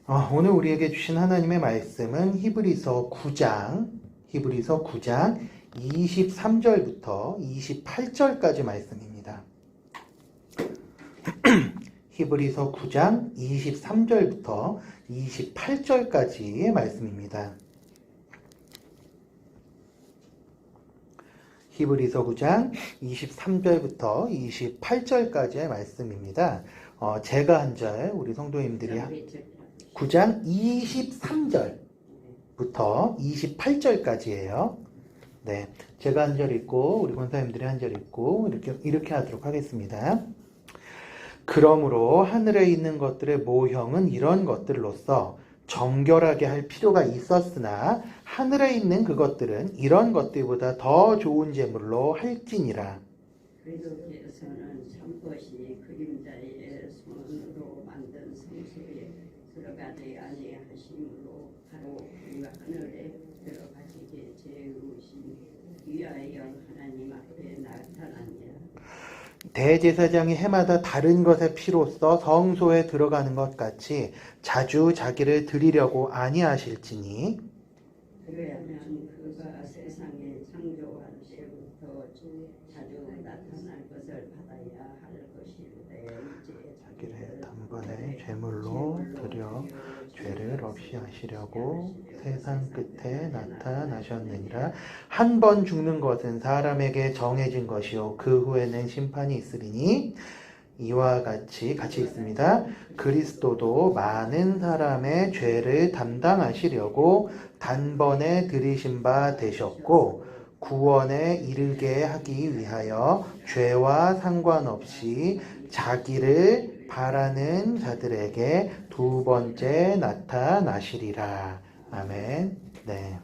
오늘 우리에게 주신 하나님의 말씀은 히브리서 9장 23절부터 28절까지 말씀입니다. 히브리서 9장 23절부터 28절까지의 말씀입니다. 히브리서 9장 23절부터 28절까지의 말씀입니다. 제가 한 절, 우리 성도님들이 9장 23절부터 28절까지예요. 네, 제가 한 절 읽고 우리 권사님들이 한 절 읽고 이렇게 하도록 하겠습니다. 그러므로 하늘에 있는 것들의 모형은 이런 것들로서 정결하게 할 필요가 있었으나 하늘에 있는 그것들은 이런 것들보다 더 좋은 제물로 할지니라. 그리스도께서는 참것이 그림자의 손으로 만든 성소에 들어가지 아니하심으로 바로 우리가 하늘에 들어가시게 재우신 위하여 하나님 앞에 나타나니라. 대제사장이 해마다 다른 것의 피로써 성소에 들어가는 것 같이 자주 자기를 드리려고 아니하실지니 그래야면 그가 세상에 창조할 때부터 자주 나타날 것을 받아야 할 것이로되 이제 자기를 단번에 제물로 드려 죄를 없이 하시려고 세상 끝에 나타나셨느니라. 한 번 죽는 것은 사람에게 정해진 것이요 그 후에는 심판이 있으리니 이와 같이 있습니다. 그리스도도 많은 사람의 죄를 담당하시려고 단번에 들이신 바 되셨고 구원에 이르게 하기 위하여 죄와 상관없이 자기를 바라는 자들에게 두 번째 나타나시리라. 아멘. 네.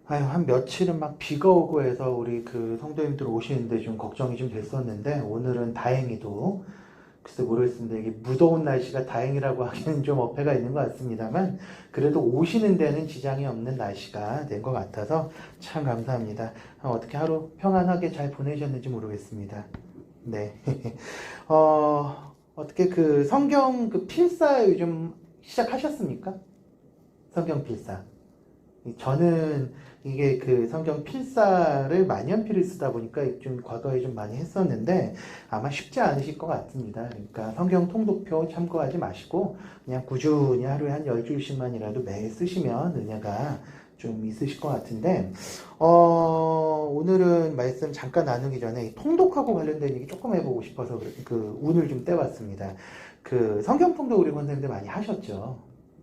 한 며칠은 막 비가 오고 해서 우리 그 성도님들 오시는데 좀 걱정이 좀 됐었는데 오늘은 다행히도 글쎄 모르겠습니다. 이게 무더운 날씨가 다행이라고 하기는 좀 어폐가 있는 것 같습니다만 그래도 오시는 데는 지장이 없는 날씨가 된 것 같아서 참 감사합니다. 어떻게 하루 평안하게 잘 보내셨는지 모르겠습니다. 네. 어떻게 그 성경 그 필사 요즘 시작하셨습니까? 성경 필사. 저는 이게 그 성경 필사를 만년필을 쓰다 보니까 좀 과거에 좀 많이 했었는데 아마 쉽지 않으실 것 같습니다. 그러니까 성경 통독표 참고하지 마시고 그냥 꾸준히 하루에 한 10줄씩만이라도 매일 쓰시면 은혜가 좀 있으실 것 같은데 오늘은 말씀 잠깐 나누기 전에 통독하고 관련된 얘기 조금 해보고 싶어서 그 운을 좀 떼봤습니다. 그 성경 통독 우리 권사님들 많이 하셨죠.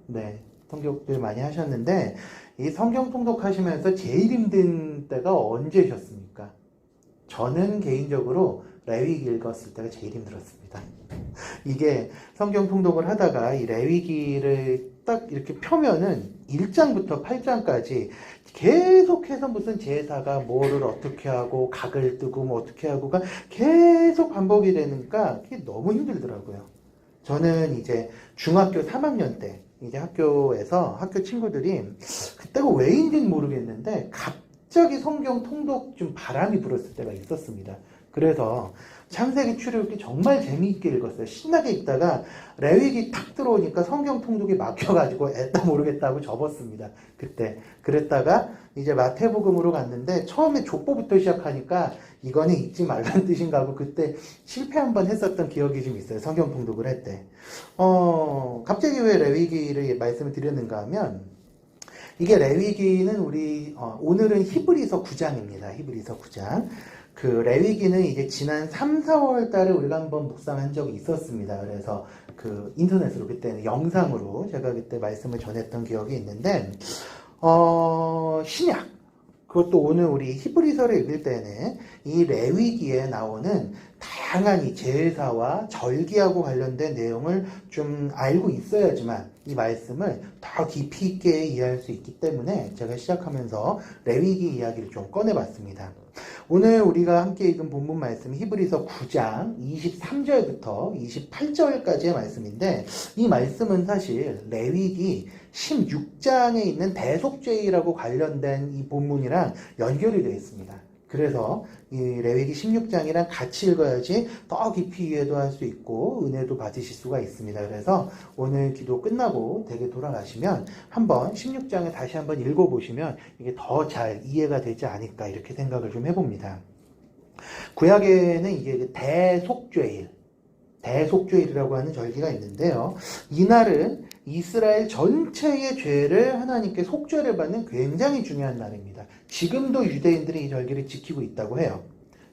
네, 통독들 많이 하셨는데 이 성경 통독하시면서 제일 힘든 때가 언제셨습니까? 저는 개인적으로 레위기 읽었을 때가 제일 힘들었습니다. 이게 성경 통독을 하다가 이 레위기를 딱 이렇게 펴면은 1장부터 8장까지 계속해서 무슨 제사가 뭐를 어떻게 하고 각을 뜨고 뭐 어떻게 하고가 계속 반복이 되니까 그게 너무 힘들더라고요. 저는 이제 중학교 3학년 때 이제 학교에서 학교 친구들이 그때가 왜인지는 모르겠는데 갑자기 성경 통독 좀 바람이 불었을 때가 있었습니다. 그래서 창세기 출애굽기 정말 재미있게 읽었어요. 신나게 읽다가 레위기 탁 들어오니까 성경 통독이 막혀가지고 애따 모르겠다고 접었습니다. 그때 그랬다가 이제 마태복음으로 갔는데 처음에 족보부터 시작하니까 이거는 읽지 말라는 뜻인가 하고 그때 실패 한번 했었던 기억이 좀 있어요. 성경 통독을 할 때. 갑자기 왜 레위기를 말씀을 드렸는가 하면 이게 레위기는 우리 오늘은 히브리서 9장입니다. 히브리서 9장. 그 레위기는 이제 지난 3, 4월 달에 우리가 한번 묵상한 적이 있었습니다. 그래서 그 인터넷으로 그때는 영상으로 제가 그때 말씀을 전했던 기억이 있는데 신약 그것도 오늘 우리 히브리서를 읽을 때는 이 레위기에 나오는 다양한 이 제사와 절기하고 관련된 내용을 좀 알고 있어야지만 이 말씀을 더 깊이 있게 이해할 수 있기 때문에 제가 시작하면서 레위기 이야기를 좀 꺼내봤습니다. 오늘 우리가 함께 읽은 본문 말씀 히브리서 9장 23절부터 28절까지의 말씀인데 이 말씀은 사실 레위기 16장에 있는 대속죄라고 관련된 이 본문이랑 연결이 되어 있습니다. 그래서 이 레위기 16장이랑 같이 읽어야지 더 깊이 이해도 할 수 있고 은혜도 받으실 수가 있습니다. 그래서 오늘 기도 끝나고 댁에 돌아가시면 한번 16장을 다시 한번 읽어보시면 이게 더 잘 이해가 되지 않을까 이렇게 생각을 좀 해봅니다. 구약에는 이게 그 대속죄일이라고 하는 절기가 있는데요. 이날은 이스라엘 전체의 죄를 하나님께 속죄를 받는 굉장히 중요한 날입니다. 지금도 유대인들이 이 절기를 지키고 있다고 해요.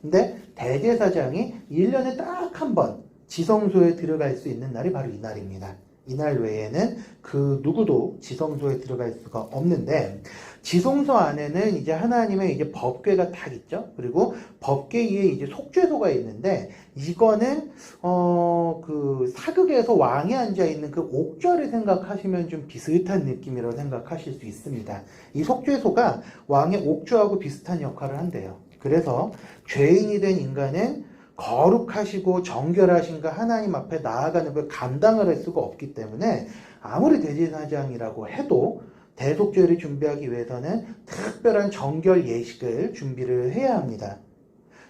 근데 대제사장이 1년에 딱 한 번 지성소에 들어갈 수 있는 날이 바로 이 날입니다. 이날 외에는 그 누구도 지성소에 들어갈 수가 없는데, 지성소 안에는 이제 하나님의 이제 법궤가 딱 있죠. 그리고 법궤 위에 이제 속죄소가 있는데, 이거는 그 사극에서 왕이 앉아 있는 그 옥좌를 생각하시면 좀 비슷한 느낌이라고 생각하실 수 있습니다. 이 속죄소가 왕의 옥좌하고 비슷한 역할을 한대요. 그래서 죄인이 된 인간은 거룩하시고 정결하신가 하나님 앞에 나아가는 걸 감당을 할 수가 없기 때문에 아무리 대제사장이라고 해도 대속죄를 준비하기 위해서는 특별한 정결 예식을 준비를 해야 합니다.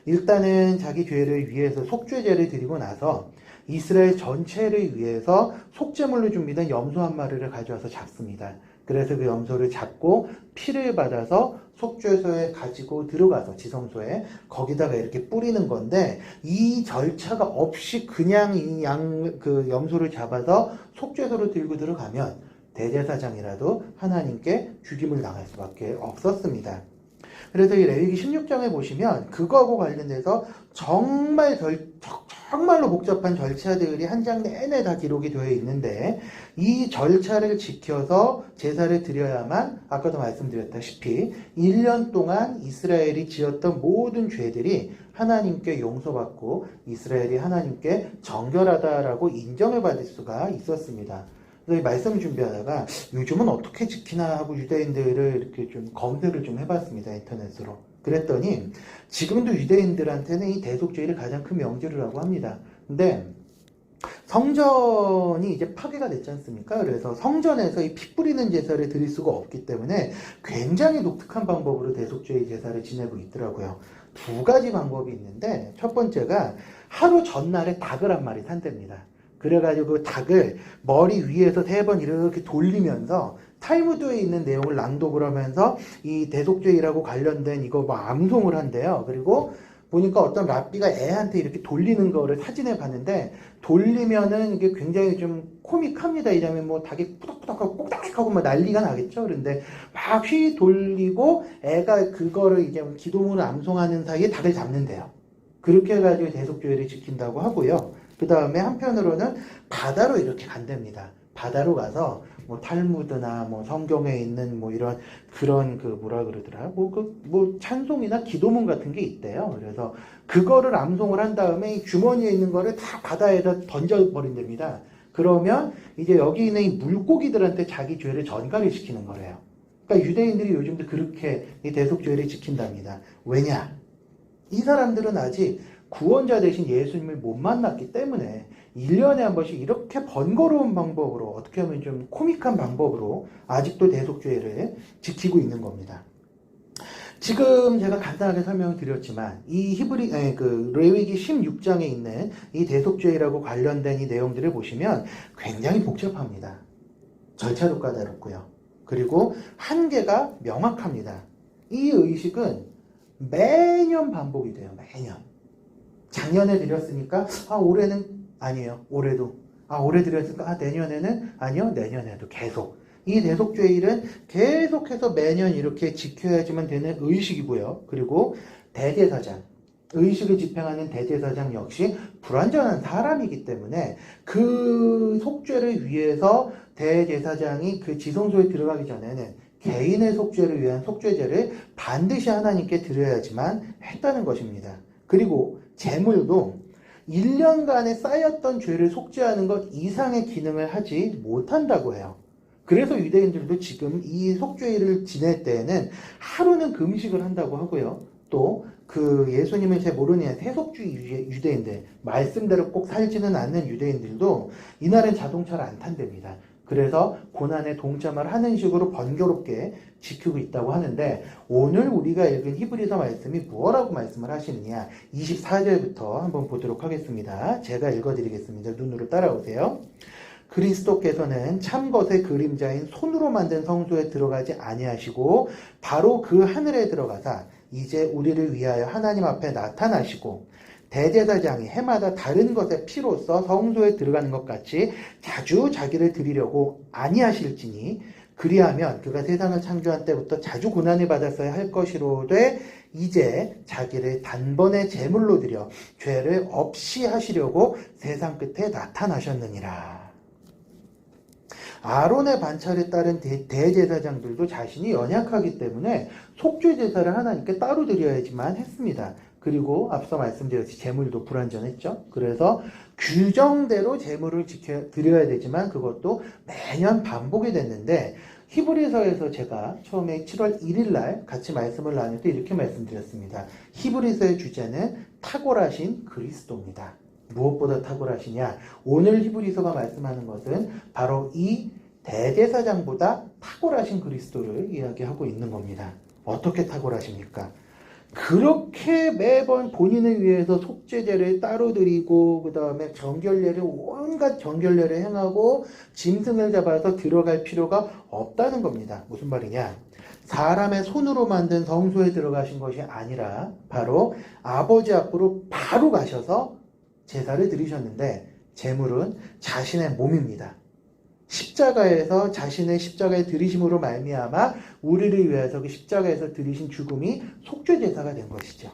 일단은 자기 죄를 위해서 속죄제를 드리고 나서 이스라엘 전체를 위해서 속죄물로 준비된 염소 한 마리를 가져와서 잡습니다. 그래서 그 염소를 잡고 피를 받아서 속죄소에 가지고 들어가서 지성소에 거기다가 이렇게 뿌리는 건데, 이 절차가 없이 그냥 이 그 염소를 잡아서 속죄소로 들고 들어가면 대제사장이라도 하나님께 죽임을 당할 수밖에 없었습니다. 그래서 이 레위기 16장에 보시면 그거하고 관련돼서 정말로 복잡한 절차들이 한 장 내내 다 기록이 되어 있는데, 이 절차를 지켜서 제사를 드려야만 아까도 말씀드렸다시피 1년 동안 이스라엘이 지었던 모든 죄들이 하나님께 용서받고 이스라엘이 하나님께 정결하다라고 인정을 받을 수가 있었습니다. 그래서 이 말씀 준비하다가 요즘은 어떻게 지키나 하고 유대인들을 이렇게 좀 검색을 좀 해봤습니다. 인터넷으로. 그랬더니 지금도 유대인들한테는 이 대속죄일이 가장 큰 명절이라고 합니다. 근데 성전이 이제 파괴가 됐지 않습니까? 그래서 성전에서 이 피 뿌리는 제사를 드릴 수가 없기 때문에 굉장히 독특한 방법으로 대속죄의 제사를 지내고 있더라고요. 두 가지 방법이 있는데, 첫 번째가 하루 전날에 닭을 한 마리 산답니다. 그래가지고 그 닭을 머리 위에서 3번 이렇게 돌리면서 탈무드에 있는 내용을 낭독을 하면서 이 대속죄일하고 관련된 이거 뭐 암송을 한대요. 그리고 보니까 어떤 랍비가 애한테 이렇게 돌리는 거를 사진에 봤는데, 돌리면은 이게 굉장히 좀 코믹합니다. 이 장면. 뭐 닭이 꾸덕꾸덕하고 꼭딱하고 막 난리가 나겠죠. 그런데 막 휘 돌리고 애가 그거를 이제 기도문을 암송하는 사이에 닭을 잡는데요. 그렇게 해가지고 대속죄일을 지킨다고 하고요. 그 다음에 한편으로는 바다로 이렇게 간답니다. 바다로 가서 뭐 탈무드나 뭐 성경에 있는 뭐 이런 그런 그 뭐라 그러더라, 뭐 찬송이나 기도문 같은 게 있대요. 그래서 그거를 암송을 한 다음에 이 주머니에 있는 거를 다 바다에다 던져버린답니다. 그러면 이제 여기 있는 이 물고기들한테 자기 죄를 전가를 시키는 거래요. 그러니까 유대인들이 요즘도 그렇게 이 대속죄를 지킨답니다. 왜냐? 이 사람들은 아직 구원자 대신 예수님을 못 만났기 때문에 1년에 한 번씩 이렇게 번거로운 방법으로, 어떻게 하면 좀 코믹한 방법으로 아직도 대속죄를 지키고 있는 겁니다. 지금 제가 간단하게 설명을 드렸지만 이 레위기 16장에 있는 이 대속죄라고 관련된 이 내용들을 보시면 굉장히 복잡합니다. 절차도 까다롭고요. 그리고 한계가 명확합니다. 이 의식은 매년 반복이 돼요. 매년. 작년에 드렸으니까 올해는 아니에요. 올해도 올해 드렸으니까 내년에는 아니요. 내년에도 계속. 이 대속죄일은 계속해서 매년 이렇게 지켜야지만 되는 의식이고요. 그리고 대제사장, 의식을 집행하는 대제사장 역시 불완전한 사람이기 때문에 그 속죄를 위해서 대제사장이 그 지성소에 들어가기 전에는 개인의 속죄를 위한 속죄제를 반드시 하나님께 드려야지만 했다는 것입니다. 그리고 제물도 1년간에 쌓였던 죄를 속죄하는 것 이상의 기능을 하지 못한다고 해요. 그래서 유대인들도 지금 이 속죄일을 지낼 때에는 하루는 금식을 한다고 하고요. 또 그 예수님을 잘 모르는 세속주의 유대인들, 말씀대로 꼭 살지는 않는 유대인들도 이날은 자동차를 안 탄답니다. 그래서 고난에 동참을 하는 식으로 번거롭게 지키고 있다고 하는데, 오늘 우리가 읽은 히브리서 말씀이 무엇라고 말씀을 하시느냐, 24절부터 한번 보도록 하겠습니다. 제가 읽어드리겠습니다. 눈으로 따라오세요. 그리스도께서는 참것의 그림자인 손으로 만든 성소에 들어가지 아니하시고 바로 그 하늘에 들어가사 이제 우리를 위하여 하나님 앞에 나타나시고 대제사장이 해마다 다른 것의 피로써 성소에 들어가는 것 같이 자주 자기를 드리려고 아니하실지니, 그리하면 그가 세상을 창조한 때부터 자주 고난을 받았어야 할 것이로되 이제 자기를 단번에 제물로 드려 죄를 없이 하시려고 세상 끝에 나타나셨느니라. 아론의 반차를 따른 대제사장들도 자신이 연약하기 때문에 속죄 제사를 하나님께 따로 드려야지만 했습니다. 그리고 앞서 말씀드렸듯이 제물도 불완전했죠. 그래서 규정대로 제물을 드려야 되지만 그것도 매년 반복이 됐는데, 히브리서에서 제가 처음에 7월 1일 날 같이 말씀을 나눌 때 이렇게 말씀드렸습니다. 히브리서의 주제는 탁월하신 그리스도입니다. 무엇보다 탁월하시냐? 오늘 히브리서가 말씀하는 것은 바로 이 대제사장보다 탁월하신 그리스도를 이야기하고 있는 겁니다. 어떻게 탁월하십니까? 그렇게 매번 본인을 위해서 속죄제를 따로 드리고 그 다음에 정결례를, 온갖 정결례를 행하고 짐승을 잡아서 들어갈 필요가 없다는 겁니다. 무슨 말이냐? 사람의 손으로 만든 성소에 들어가신 것이 아니라 바로 아버지 앞으로 바로 가셔서 제사를 드리셨는데, 제물은 자신의 몸입니다. 십자가에서 자신의 십자가의 들이심으로 말미암아 우리를 위해서 그 십자가에서 들이신 죽음이 속죄 제사가 된 것이죠.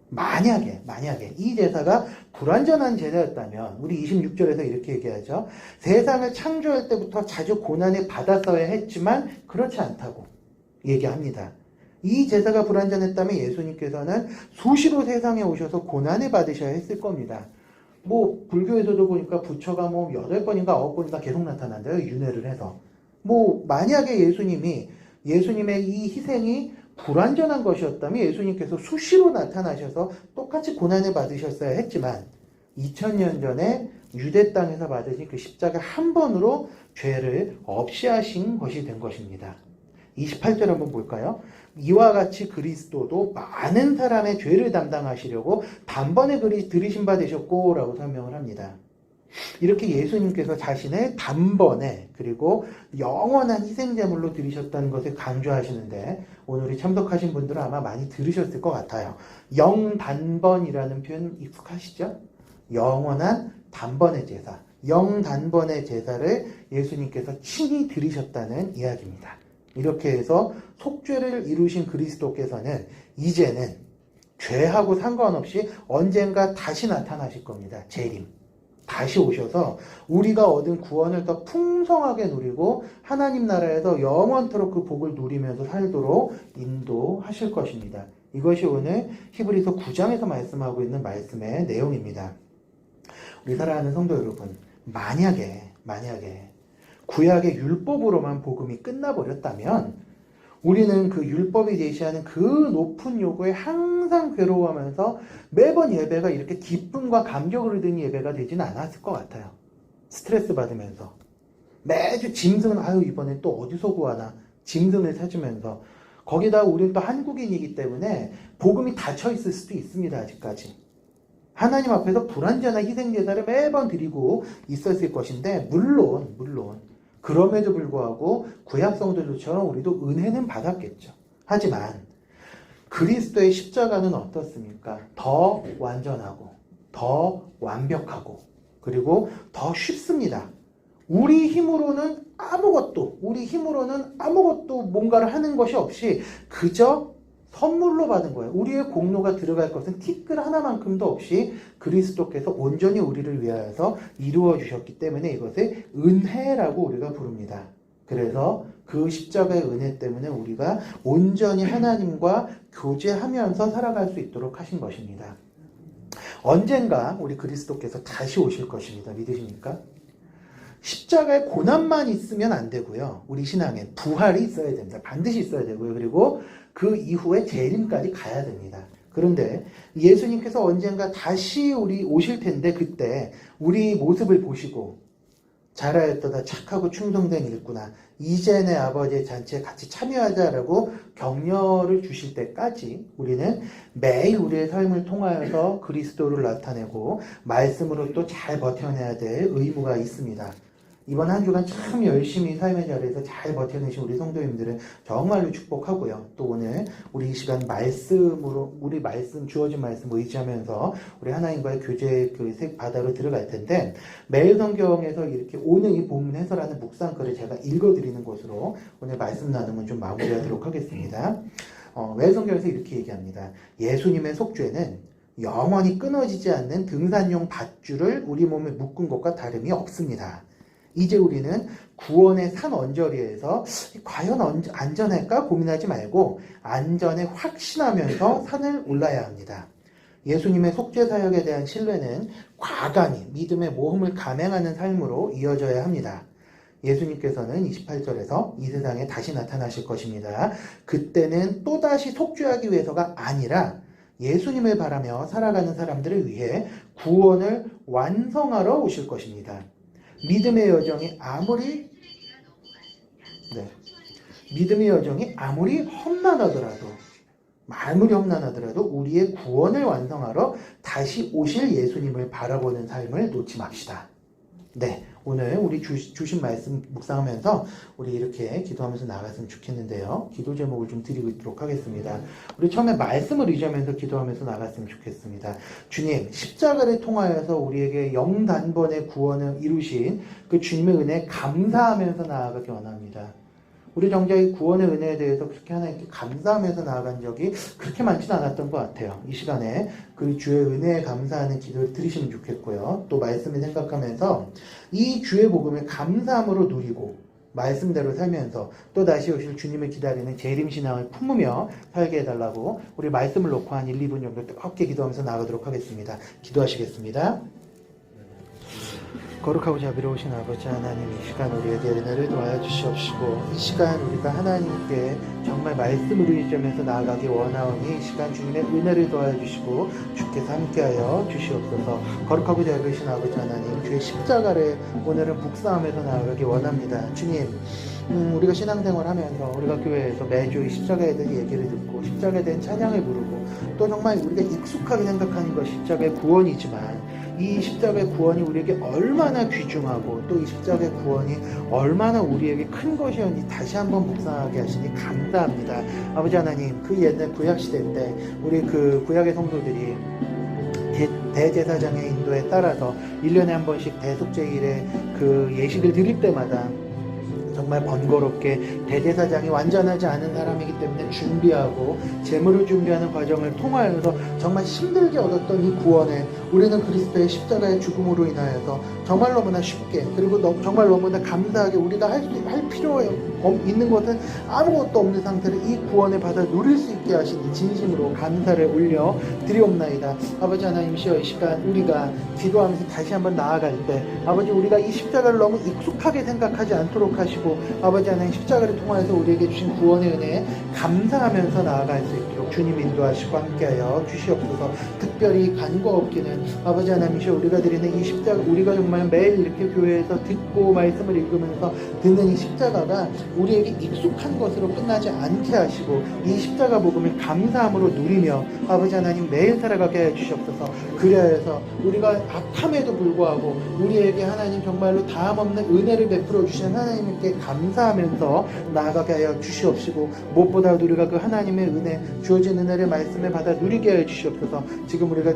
만약에 이 제사가 불완전한 제사였다면 우리 26절에서 이렇게 얘기하죠. 세상을 창조할 때부터 자주 고난을 받았어야 했지만 그렇지 않다고 얘기합니다. 이 제사가 불완전했다면 예수님께서는 수시로 세상에 오셔서 고난을 받으셔야 했을 겁니다. 불교에서도 보니까 부처가 8번인가 9번인가 계속 나타난대요. 윤회를 해서. 만약에 예수님의 이 희생이 불완전한 것이었다면 예수님께서 수시로 나타나셔서 똑같이 고난을 받으셨어야 했지만 2000년 전에 유대 땅에서 받으신 그 십자가 한 번으로 죄를 없이 하신 것이 된 것입니다. 28절 한번 볼까요? 이와 같이 그리스도도 많은 사람의 죄를 담당하시려고 단번에 들이신 바 되셨고 라고 설명을 합니다. 이렇게 예수님께서 자신을 단번에 그리고 영원한 희생제물로 드리셨다는 것을 강조하시는데, 오늘 참석하신 분들은 아마 많이 들으셨을 것 같아요. 영단번이라는 표현 익숙하시죠? 영원한 단번의 제사, 영단번의 제사를 예수님께서 친히 드리셨다는 이야기입니다. 이렇게 해서 속죄를 이루신 그리스도께서는 이제는 죄하고 상관없이 언젠가 다시 나타나실 겁니다. 재림. 다시 오셔서 우리가 얻은 구원을 더 풍성하게 누리고 하나님 나라에서 영원토록 그 복을 누리면서 살도록 인도하실 것입니다. 이것이 오늘 히브리서 9장에서 말씀하고 있는 말씀의 내용입니다. 우리 사랑하는 성도 여러분, 만약에 구약의 율법으로만 복음이 끝나버렸다면 우리는 그 율법이 제시하는 그 높은 요구에 항상 괴로워하면서 매번 예배가 이렇게 기쁨과 감격을 드는 예배가 되지는 않았을 것 같아요. 스트레스 받으면서 매주 짐승은 이번에 또 어디서 구하나 짐승을 찾으면서, 거기다 우리는 또 한국인이기 때문에 복음이 닫혀 있을 수도 있습니다. 아직까지 하나님 앞에서 불완전한 희생제사를 매번 드리고 있었을 것인데, 물론 그럼에도 불구하고 구약 성도들처럼 우리도 은혜는 받았겠죠. 하지만 그리스도의 십자가는 어떻습니까? 더 완전하고 더 완벽하고 그리고 더 쉽습니다. 우리 힘으로는 아무것도 뭔가를 하는 것이 없이 그저 선물로 받은 거예요. 우리의 공로가 들어갈 것은 티끌 하나만큼도 없이 그리스도께서 온전히 우리를 위하여서 이루어 주셨기 때문에 이것을 은혜라고 우리가 부릅니다. 그래서 그 십자가의 은혜 때문에 우리가 온전히 하나님과 교제하면서 살아갈 수 있도록 하신 것입니다. 언젠가 우리 그리스도께서 다시 오실 것입니다. 믿으십니까? 십자가의 고난만 있으면 안 되고요. 우리 신앙에 부활이 있어야 됩니다. 반드시 있어야 되고요. 그리고 그 이후에 재림까지 가야 됩니다. 그런데 예수님께서 언젠가 다시 오실 텐데, 그때 우리 모습을 보시고 잘하였도다 착하고 충성된 일꾼아 이제 내 아버지의 잔치에 같이 참여하자라고 격려를 주실 때까지 우리는 매일 우리의 삶을 통하여서 그리스도를 나타내고 말씀으로 또 잘 버텨내야 될 의무가 있습니다. 이번 한 주간 참 열심히 삶의 자리에서 잘 버텨내신 우리 성도님들은 정말로 축복하고요. 또 오늘 우리 이 시간 말씀으로 우리 말씀 주어진 말씀 의지하면서 우리 하나님과의 교제의 그 바다로 들어갈 텐데 매일 성경에서 이렇게 오늘 이 본문 해설하는 묵상글을 제가 읽어드리는 것으로 오늘 말씀 나눔은 좀 마무리하도록 하겠습니다. 매일 성경에서 이렇게 얘기합니다. 예수님의 속죄는 영원히 끊어지지 않는 등산용 밧줄을 우리 몸에 묶은 것과 다름이 없습니다. 이제 우리는 구원의 산 언저리에서 과연 안전할까 고민하지 말고 안전에 확신하면서 산을 올라야 합니다. 예수님의 속죄 사역에 대한 신뢰는 과감히 믿음의 모험을 감행하는 삶으로 이어져야 합니다. 예수님께서는 28절에서 이 세상에 다시 나타나실 것입니다. 그때는 또다시 속죄하기 위해서가 아니라 예수님을 바라며 살아가는 사람들을 위해 구원을 완성하러 오실 것입니다. 믿음의 여정이 아무리 험난하더라도 우리의 구원을 완성하러 다시 오실 예수님을 바라보는 삶을 놓지 맙시다. 네, 오늘 우리 주신 말씀 묵상하면서 우리 이렇게 기도하면서 나갔으면 좋겠는데요. 기도 제목을 좀 드리도록 하겠습니다. 우리 처음에 말씀을 의지하면서 기도하면서 나갔으면 좋겠습니다. 주님, 십자가를 통하여서 우리에게 영단번의 구원을 이루신 그 주님의 은혜에 감사하면서 나아가기 원합니다. 우리 정작 구원의 은혜에 대해서 그렇게 하나님께 감사하면서 나아간 적이 그렇게 많지는 않았던 것 같아요. 이 시간에 그 주의 은혜에 감사하는 기도를 드리시면 좋겠고요. 또 말씀을 생각하면서 이 주의 복음을 감사함으로 누리고 말씀대로 살면서 또 다시 오실 주님을 기다리는 재림신앙을 품으며 살게 해달라고 우리 말씀을 놓고 한 1, 2분 정도 뜨겁게 기도하면서 나가도록 하겠습니다. 기도하시겠습니다. 거룩하고 자비로우신 아버지 하나님, 이 시간 우리에게 은혜를 도와여 주시옵시고 이 시간 우리가 하나님께 정말 말씀을 의지하면서 나아가기 원하오니 이 시간 주님의 은혜를 도와여 주시고 주께서 함께하여 주시옵소서. 거룩하고 자비로우신 아버지 하나님, 주의 십자가를 오늘은 묵상하면서 나아가기 원합니다. 주님, 우리가 신앙생활 하면서 우리가 교회에서 매주 이 십자가에 대한 얘기를 듣고 십자가에 대한 찬양을 부르고 또 정말 우리가 익숙하게 생각하는 것이 십자가의 구원이지만 이 십자가의 구원이 우리에게 얼마나 귀중하고 또 이 십자가의 구원이 얼마나 우리에게 큰 것이었는지 다시 한번 묵상하게 하시니 감사합니다. 아버지 하나님, 그 옛날 구약시대 때 우리 그 구약의 성도들이 대제사장의 인도에 따라서 1년에 한 번씩 대속죄일에 그 예식을 드릴 때마다 정말 번거롭게 대제사장이 완전하지 않은 사람이기 때문에 준비하고 제물을 준비하는 과정을 통하여서 정말 힘들게 얻었던 이 구원을 우리는 그리스도의 십자가의 죽음으로 인하여서 정말 너무나 쉽게 그리고 정말 너무나 감사하게 우리가 할 필요 있는 것은 아무것도 없는 상태로 이 구원을 받아 누릴 수 있게 하시니 진심으로 감사를 올려 드리옵나이다. 아버지 하나님이시여, 이 시간 우리가 기도하면서 다시 한번 나아갈 때 아버지, 우리가 이 십자가를 너무 익숙하게 생각하지 않도록 하시고 아버지 하나님, 십자가를 통해서 우리에게 주신 구원의 은혜에 감사하면서 나아갈 수 있도록 주님 인도하시고 함께하여 주시옵소서. 특별히 간과 없기는 아버지 하나님이시여, 우리가 드리는 이 십자가, 우리가 정말 매일 이렇게 교회에서 듣고 말씀을 읽으면서 듣는 이 십자가가 우리에게 익숙한 것으로 끝나지 않게 하시고 이 십자가 복음을 감사함으로 누리며 아버지 하나님 매일 살아가게 해 주시옵소서. 그리하여서 우리가 악함에도 불구하고 우리에게 하나님 정말로 다함없는 은혜를 베풀어 주시는 하나님께 감사하면서 나아가게 하여 주시옵시고 무엇보다 우리가 그 하나님의 은혜, 주어진 은혜를 말씀에 받아 누리게 하여 주시옵소서. 지금 우리가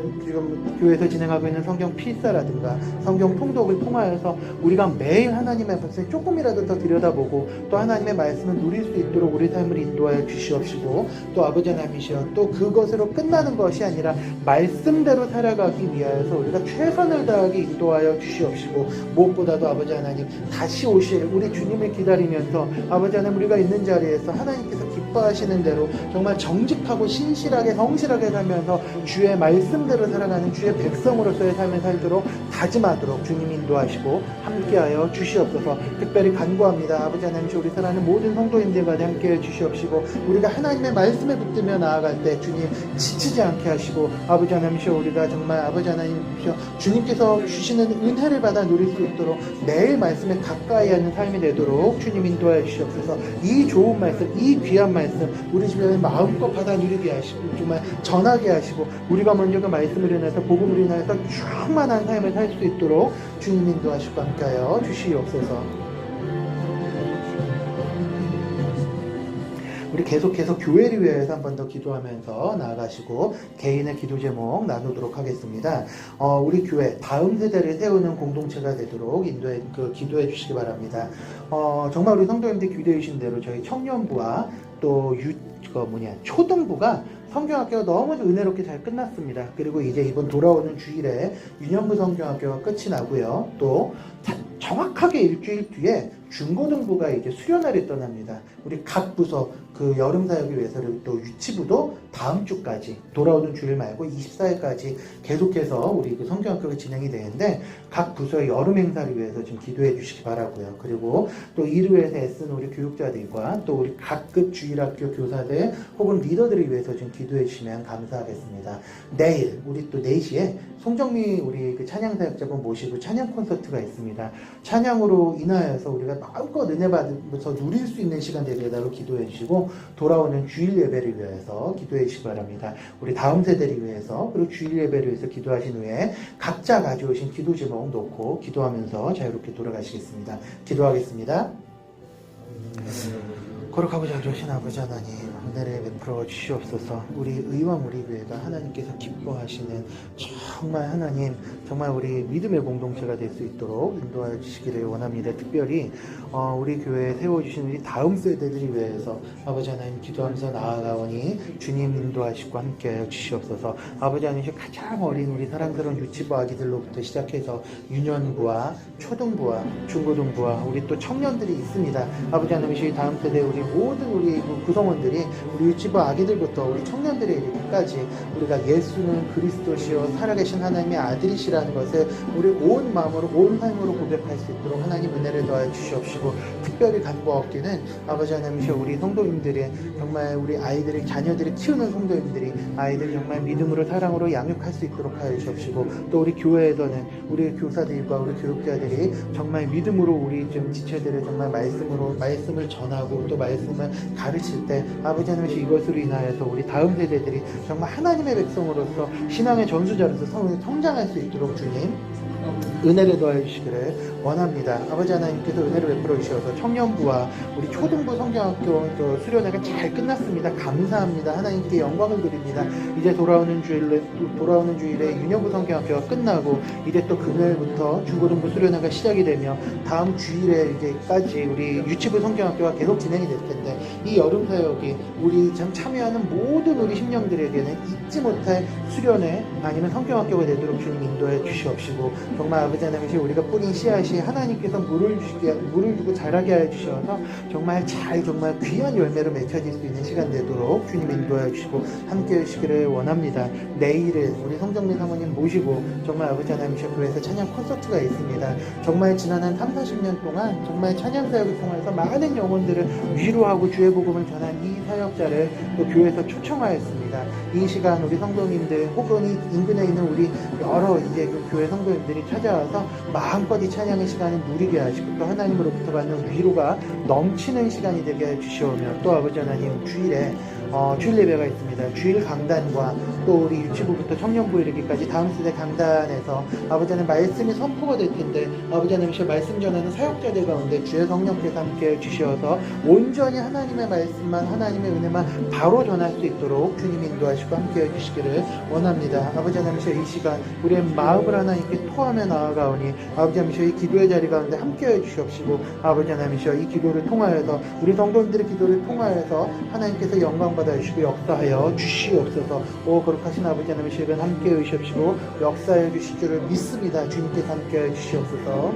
교회에서 진행하고 있는 성경 필사라든가 성경 통독을 통하여서 우리가 매일 하나님의 말씀을 조금이라도 더 들여다보고 또 하나님의 말씀을 누릴 수 있도록 우리 삶을 인도하여 주시옵시고 또 아버지 하나님이시여, 또 그것으로 끝나는 것이 아니라 말씀대로 살아가기 위하여서 우리가 최선을 다하게 인도하여 주시옵시고 무엇보다도 아버지 하나님, 다시 오실 우리 주님을 기다리면서 아버지 하나님, 우리가 있는 자리에서 하나님께서 기뻐하시는 대로 정말 정직하고 신실하게 성실하게 살면서 주의 말씀대로 살아가는 주의 백성으로서의 삶을 살도록 다짐하도록 주님 인도하시고 함께하여 주시옵소서. 특별히 간구합니다. 아버지 하나님, 우리 사랑하는 모든 성도님들과 함께해 주시옵시고, 우리가 하나님의 말씀에 붙들며 나아갈 때 주님 지치지 않게 하시고, 아버지 하나님, 우리가 정말 아버지 하나님, 주님께서 주시는 은혜를 받아 누릴 수 있도록 매일 말씀에 가까이 하는 삶이 되도록 주님 인도하여 주시옵소서. 이 좋은 말씀, 이 귀한 말씀 우리 주변에 마음껏 받아 누리게 하시고, 정말 전하게 하시고, 우리가 먼저 그 말씀을 인해서, 복음을 인하여서 충만한 삶을 살 수 있도록 주님 인도하시고 함께하여 주시옵소서. 우리 계속해서 교회를 위해서 한 번 더 기도하면서 나아가시고 개인의 기도 제목 나누도록 하겠습니다. 우리 교회 다음 세대를 세우는 공동체가 되도록 기도해 주시기 바랍니다. 정말 우리 성도님들 기도해 주신 대로 저희 청년부와 또 초등부가 성경학교가 너무 은혜롭게 잘 끝났습니다. 그리고 이제 이번 돌아오는 주일에 유년부 성경학교가 끝이 나고요. 또 정확하게 일주일 뒤에 중고등부가 이제 수련회를 떠납니다. 우리 각 부서 그 여름 사역을 위해서, 또 유치부도 다음 주까지, 돌아오는 주일 말고 24일까지 계속해서 우리 그 성경학교가 진행이 되는데, 각 부서의 여름 행사를 위해서 좀 기도해 주시기 바라고요. 그리고 또 이를 위해서 애쓰는 우리 교육자들과 또 우리 각급 주일학교 교사들 혹은 리더들을 위해서 좀 기도해 주시면 감사하겠습니다. 내일 우리 또 4시에 송정미 우리 그 찬양사역자분 모시고 찬양 콘서트가 있습니다. 찬양으로 인하여서 우리가 마음껏 은혜 받으면서 누릴 수 있는 시간 되도록 기도해 주시고, 돌아오는 주일 예배를 위해서 기도해 주시기 바랍니다. 우리 다음 세대를 위해서, 그리고 주일 예배를 위해서 기도하신 후에 각자 가져오신 기도 제목 놓고 기도하면서 자유롭게 돌아가시겠습니다. 기도하겠습니다. 거룩하고 자주하신 아버지 하나님, 은혜를 베풀어 주시옵소서. 우리 의왕 우리 교회가 하나님께서 기뻐하시는 정말 하나님, 정말 우리 믿음의 공동체가 될 수 있도록 인도하여 주시기를 원합니다. 특별히 우리 교회에 세워주신 우리 다음 세대들을 위해서 아버지 하나님 기도하면서 나아가오니 주님 인도하시고 함께하여 주시옵소서. 아버지 하나님, 가장 어린 우리 사랑스러운 유치부 아기들로부터 시작해서 유년부와 초등부와 중고등부와 우리 또 청년들이 있습니다. 아버지 하나님, 다음 세대 우리 모든 우리 구성원들이, 우리 유치부 아기들부터 우리 청년들에 이르기까지 우리가 예수는 그리스도시요 살아계신 하나님의 아들이시라는 것을 우리 온 마음으로 온 삶으로 고백할 수 있도록 하나님 은혜를 더하여 주시옵시고, 특별히 간구하옵기는 아버지 하나님, 우리 성도님들이 정말 우리 아이들을, 자녀들을 키우는 성도님들이 아이들 정말 믿음으로 사랑으로 양육할 수 있도록 하여 주옵시고, 또 우리 교회에서는 우리 교사들과 우리 교육자들이 정말 믿음으로 우리 좀 지체들을 정말 말씀을 전하고 또 말씀을 가르칠 때 아버지 하나님, 이것으로 인하여서 우리 다음 세대들이 정말 하나님의 백성으로서 신앙의 전수자로서 성장할 수 있도록 주님 은혜를 더해 주시기를 원합니다. 아버지 하나님께서 은혜를 베풀어 주셔서 청년부와 우리 초등부 성경학교 수련회가 잘 끝났습니다. 감사합니다. 하나님께 영광을 드립니다. 이제 돌아오는 주일에 유년부 성경학교가 끝나고 이제 또 금요일부터 중고등부 수련회가 시작이 되며 다음 주일에 이제까지 우리 유치부 성경학교가 계속 진행이 될 텐데, 이 여름 사역이 우리 참 참여하는 모든 우리 심령들에게는 잊지 못할 수련회 아니면 성경학교가 되도록 주님 인도해 주시옵시고, 정말 아버지 하나님, 우리가 뿌린 씨앗이 하나님께서 물을 주고 자라게 하여 주셔서 정말 귀한 열매로 맺혀질 수 있는 시간 되도록 주님 인도해 주시고 함께 해주시기를 원합니다. 내일은 우리 성정민 사모님 모시고 정말 아버지 하나님, 교회에서 찬양 콘서트가 있습니다. 정말 지난 한 30-40년 동안 정말 찬양 사역을 통해서 많은 영혼들을 위로하고 주의 복음을 전한 이 사역자를 또 교회에서 초청하였습니다. 이 시간 우리 성도님들 혹은 이 인근에 있는 우리 여러 이제 그 교회 성도님들이 찾아와서 마음껏 이 찬양의 시간을 누리게 하시고, 또 하나님으로부터 받는 위로가 넘치는 시간이 되게 해주시오며, 또 아버지 하나님, 주일에 주일 예배가 있습니다. 주일 강단과 또 우리 유치부부터 청년부 이르기까지 다음 세대 강단에서 아버지 하나님 말씀이 선포가 될 텐데, 아버지 하나님, 말씀 전하는 사역자들 가운데 주의 성령께서 함께 주시어서 온전히 하나님의 말씀만, 하나님의 은혜만 바로 전할 수 있도록 주님 인도하시고 함께 해주시기를 원합니다. 아버지 하나님, 이 시간 우리의 마음을 하나님께 토하며 나아가오니 아버지 하나님, 이 기도의 자리 가운데 함께 해주시옵시고, 아버지 하나님, 이 기도를 통하여서 우리 성도님들의 기도를 통하여서 하나님께서 영광 받아 주시고 역사하여 주시옵소서. 오 거룩하신 아버지 하나님, 함께 해주시옵시고 역사해 주실 줄을 믿습니다. 주님께서 함께 해 주시옵소서.